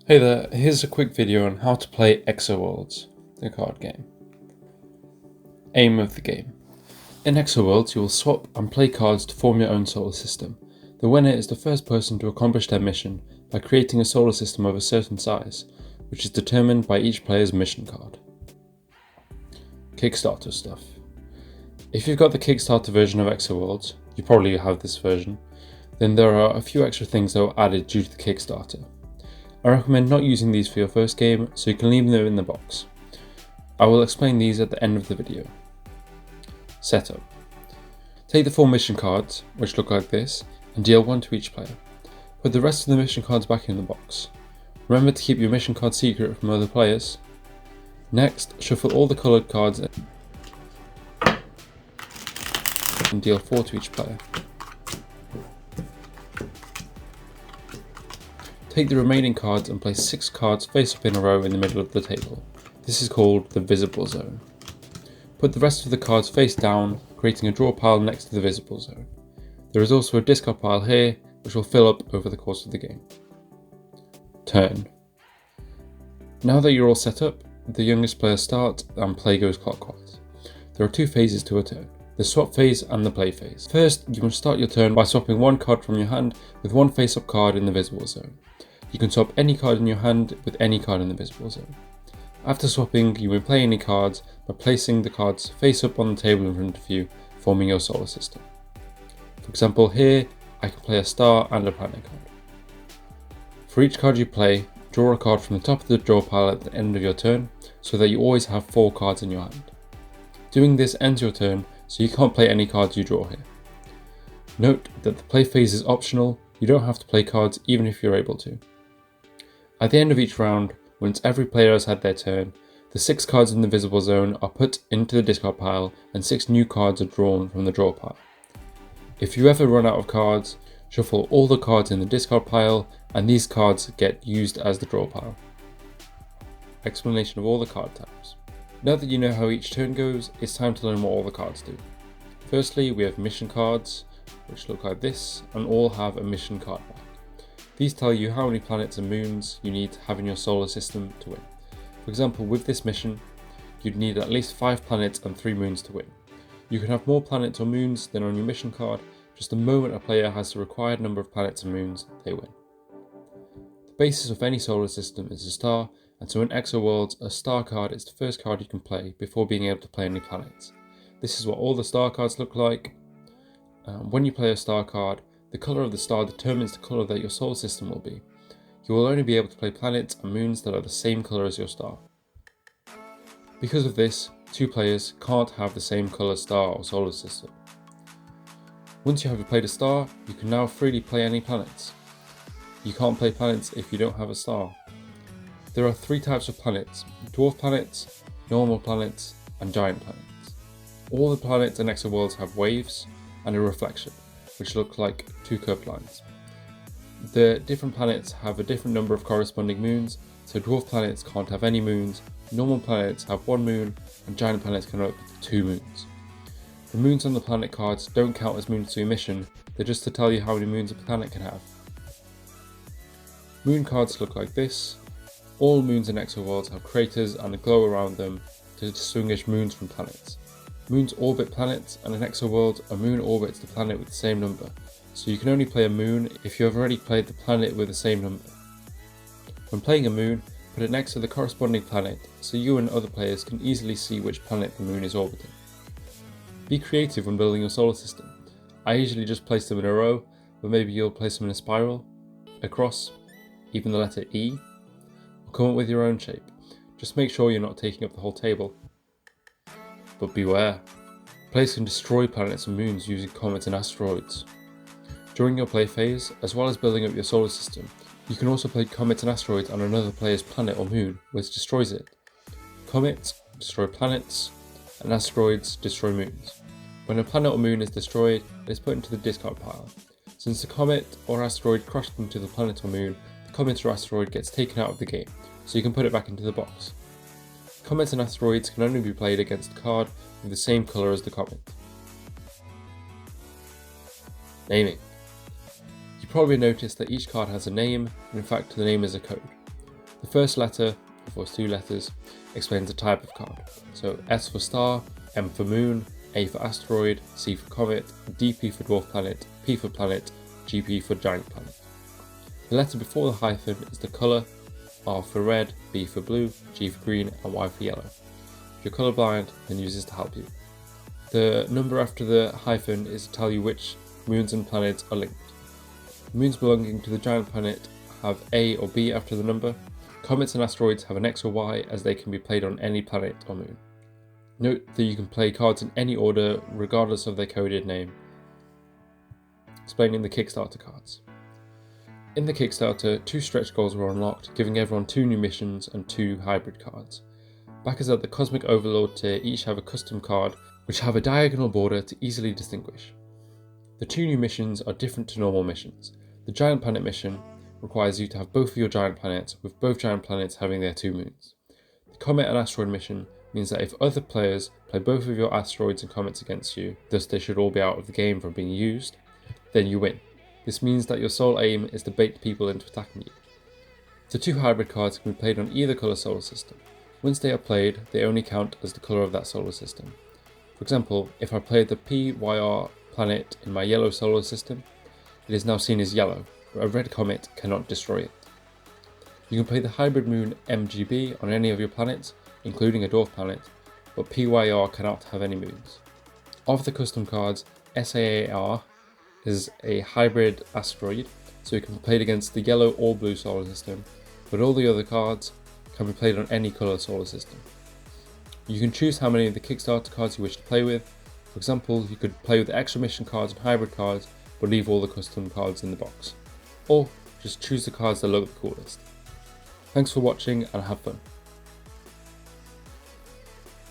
Hey there, here's a quick video on how to play Exo Worlds, the card game. Aim of the game. In Exo Worlds, you will swap and play cards to form your own solar system. The winner is the first person to accomplish their mission by creating a solar system of a certain size, which is determined by each player's mission card. Kickstarter Stuff. If you've got the Kickstarter version of Exo Worlds, you probably have this version, then there are a few extra things that were added due to the Kickstarter. I recommend not using these for your first game, so you can leave them in the box. I will explain these at the end of the video. Setup. Take the 4 mission cards, which look like this, and deal 1 to each player. Put the rest of the mission cards back in the box. Remember to keep your mission card secret from other players. Next, shuffle all the coloured cards and deal 4 to each player. Take the remaining cards and place 6 cards face up in a row in the middle of the table. This is called the visible zone. Put the rest of the cards face down, creating a draw pile next to the visible zone. There is also a discard pile here, which will fill up over the course of the game. Turn. Now that you're all set up, the youngest player starts and play goes clockwise. There are 2 phases to a turn, the swap phase and the play phase. First, you can start your turn by swapping 1 card from your hand with 1 face-up card in the visible zone. You can swap any card in your hand with any card in the visible zone. After swapping, you may play any cards by placing the cards face up on the table in front of you, forming your solar system. For example, here I can play a star and a planet card. For each card you play, draw a card from the top of the draw pile at the end of your turn, so that you always have 4 cards in your hand. Doing this ends your turn, so you can't play any cards you draw here. Note that the play phase is optional, you don't have to play cards even if you're able to. At the end of each round, once every player has had their turn, the 6 cards in the visible zone are put into the discard pile and 6 new cards are drawn from the draw pile. If you ever run out of cards, shuffle all the cards in the discard pile and these cards get used as the draw pile. Explanation of all the card types. Now that you know how each turn goes, it's time to learn what all the cards do. Firstly, we have mission cards, which look like this, and all have a mission card back. These tell you how many planets and moons you need to have in your solar system to win. For example, with this mission, you'd need at least 5 planets and 3 moons to win. You can have more planets or moons than on your mission card, just the moment a player has the required number of planets and moons, they win. The basis of any solar system is a star, and so in Exo Worlds, a star card is the first card you can play before being able to play any planets. This is what all the star cards look like. When you play a star card, the colour of the star determines the colour that your solar system will be. You will only be able to play planets and moons that are the same colour as your star. Because of this, 2 players can't have the same colour star or solar system. Once you have played a star, you can now freely play any planets. You can't play planets if you don't have a star. There are 3 types of planets: dwarf planets, normal planets, and giant planets. All the planets in Exo Worlds have waves and a reflection, which look like 2 curved lines. The different planets have a different number of corresponding moons, so dwarf planets can't have any moons, normal planets have 1 moon, and giant planets can have up to 2 moons. The moons on the planet cards don't count as moons to your mission, they're just to tell you how many moons a planet can have. Moon cards look like this. All moons in Exo Worlds have craters and a glow around them to distinguish moons from planets. Moons orbit planets, and in Exo Worlds, a moon orbits the planet with the same number, so you can only play a moon if you have already played the planet with the same number. When playing a moon, put it next to the corresponding planet so you and other players can easily see which planet the moon is orbiting. Be creative when building your solar system. I usually just place them in a row, but maybe you'll place them in a spiral, a cross, even the letter E, or come up with your own shape. Just make sure you're not taking up the whole table. But beware, players can destroy planets and moons using comets and asteroids. During your play phase, as well as building up your solar system, you can also play comets and asteroids on another player's planet or moon, which destroys it. Comets destroy planets, and asteroids destroy moons. When a planet or moon is destroyed, it is put into the discard pile. Since the comet or asteroid crashed into the planet or moon, the comet or asteroid gets taken out of the game, so you can put it back into the box. Comets and asteroids can only be played against a card with the same colour as the comet. Naming. You probably noticed that each card has a name, and in fact the name is a code. The first letter, of course 2 letters, explains the type of card. So S for star, M for moon, A for asteroid, C for comet, DP for dwarf planet, P for planet, GP for giant planet. The letter before the hyphen is the colour, R for red, B for blue, G for green, and Y for yellow. If you're colourblind, then use this to help you. The number after the hyphen is to tell you which moons and planets are linked. Moons belonging to the giant planet have A or B after the number. Comets and asteroids have an X or Y, as they can be played on any planet or moon. Note that you can play cards in any order regardless of their coded name. Explaining the Kickstarter cards. In the Kickstarter, 2 stretch goals were unlocked, giving everyone 2 new missions and 2 hybrid cards. Backers at the Cosmic Overlord tier each have a custom card which have a diagonal border to easily distinguish. The 2 new missions are different to normal missions. The Giant Planet mission requires you to have both of your giant planets, with both giant planets having their 2 moons. The Comet and Asteroid mission means that if other players play both of your asteroids and comets against you, thus they should all be out of the game from being used, then you win. This means that your sole aim is to bait people into attacking you. The 2 hybrid cards can be played on either colour solar system. Once they are played, they only count as the colour of that solar system. For example, if I played the PYR planet in my yellow solar system, it is now seen as yellow, but a red comet cannot destroy it. You can play the hybrid moon MGB on any of your planets, including a dwarf planet, but PYR cannot have any moons. Of the custom cards, SAAR is a hybrid asteroid, so it can be played against the yellow or blue solar system, but all the other cards can be played on any colour solar system. You can choose how many of the Kickstarter cards you wish to play with. For example, you could play with the extra mission cards and hybrid cards, but leave all the custom cards in the box. Or just choose the cards that look the coolest. Thanks for watching and have fun.